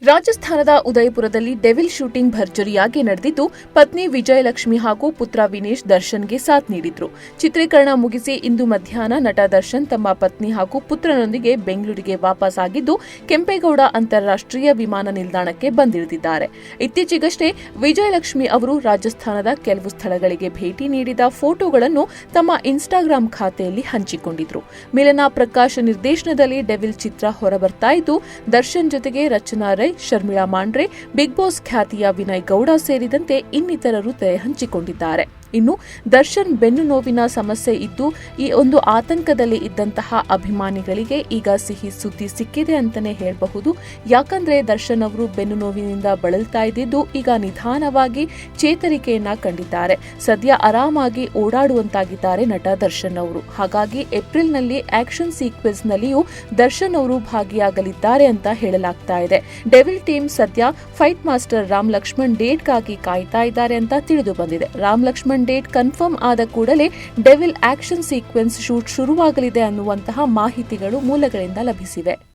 ರಾಜಸ್ಥಾನದ ಉದಯಪುರದಲ್ಲಿ devil shooting ಭರ್ಜರಿಯಾಗಿ ನಡೆದಿದ್ದು, ಪತ್ನಿ ವಿಜಯಲಕ್ಷ್ಮಿ ಹಾಗೂ ಪುತ್ರ ವಿನೇಶ್ ದರ್ಶನ್ಗೆ ಸಾಥ್ ನೀಡಿದ್ರು. ಚಿತ್ರೀಕರಣ ಮುಗಿಸಿ ಇಂದು ಮಧ್ಯಾಹ್ನ ನಟ ದರ್ಶನ್ ತಮ್ಮ ಪತ್ನಿ ಹಾಗೂ ಪುತ್ರನೊಂದಿಗೆ ಬೆಂಗಳೂರಿಗೆ ವಾಪಸ್ ಆಗಿದ್ದು, ಕೆಂಪೇಗೌಡ ಅಂತಾರಾಷ್ಟ್ರೀಯ ವಿಮಾನ ನಿಲ್ದಾಣಕ್ಕೆ ಬಂದಿಳಿದಿದ್ದಾರೆ. ಇತ್ತೀಚೆಗಷ್ಟೇ ವಿಜಯಲಕ್ಷ್ಮಿ ಅವರು ರಾಜಸ್ಥಾನದ ಕೆಲವು ಸ್ಥಳಗಳಿಗೆ ಭೇಟಿ ನೀಡಿದ ಫೋಟೋಗಳನ್ನು ತಮ್ಮ ಇನ್ಸ್ಟಾಗ್ರಾಂ ಖಾತೆಯಲ್ಲಿ ಹಂಚಿಕೊಂಡಿದ್ರು. ಮಿಲನಾ ಪ್ರಕಾಶ್ ನಿರ್ದೇಶನದಲ್ಲಿ ಡೆವಿಲ್ ಚಿತ್ರ ಹೊರಬರ್ತಾ ಇದ್ದು, ದರ್ಶನ್ ಜೊತೆಗೆ ರಚನಾ ರೈ, ಶರ್ಮಿಳಾ ಮಾಂಡ್ರೆ, ಬಿಗ್ ಬಾಸ್ ಖ್ಯಾತಿಯ ವಿನಯ್ ಗೌಡ ಸೇರಿದಂತೆ ಇನ್ನಿತರರು ತೆರೆ ಹಂಚಿಕೊಂಡಿದ್ದಾರೆ. ಇನ್ನು ದರ್ಶನ್ ಬೆನ್ನು ನೋವಿನ ಸಮಸ್ಯೆ ಇದ್ದು, ಈ ಒಂದು ಆತಂಕದಲ್ಲಿ ಇದ್ದಂತಹ ಅಭಿಮಾನಿಗಳಿಗೆ ಈಗ ಸಿಹಿ ಸುದ್ದಿ ಸಿಕ್ಕಿದೆ ಅಂತಾನೆ ಹೇಳಬಹುದು. ಯಾಕಂದ್ರೆ ದರ್ಶನ್ ಅವರು ಬೆನ್ನು ನೋವಿನಿಂದ ಬಳಲ್ತಾ ಇದ್ದಿದ್ದು ಈಗ ನಿಧಾನವಾಗಿ ಚೇತರಿಕೆಯನ್ನ ಕಂಡಿದ್ದಾರೆ. ಸದ್ಯ ಆರಾಮಾಗಿ ಓಡಾಡುವಂತಾಗಿದ್ದಾರೆ ನಟ ದರ್ಶನ್ ಅವರು. ಹಾಗಾಗಿ ಏಪ್ರಿಲ್ನಲ್ಲಿ ಆಕ್ಷನ್ ಸೀಕ್ವೆನ್ಸ್ ನಲ್ಲಿಯೂ ದರ್ಶನ್ ಅವರು ಭಾಗಿಯಾಗಲಿದ್ದಾರೆ ಅಂತ ಹೇಳಲಾಗ್ತಾ ಇದೆ. ಡೆವಿಲ್ ಟೀಮ್ ಸದ್ಯ ಫೈಟ್ ಮಾಸ್ಟರ್ ರಾಮ್ ಲಕ್ಷ್ಮಣ್ ಡೇಟ್ಗಾಗಿ ಕಾಯ್ತಾ ಇದ್ದಾರೆ ಅಂತ ತಿಳಿದು ಬಂದಿದೆ. ರಾಮ್ ಲಕ್ಷ್ಮಣ್ ಡೇಟ್ ಕನ್ಫರ್ಮ್ ಆದ ಕೂಡಲೇ ಡೆವಿಲ್ ಆಕ್ಷನ್ ಸೀಕ್ವೆನ್ಸ್ ಶೂಟ್ ಶುರುವಾಗಲಿದೆ ಅನ್ನುವಂತಹ ಮಾಹಿತಿಗಳು ಮೂಲಗಳಿಂದ ಲಭಿಸಿವೆ.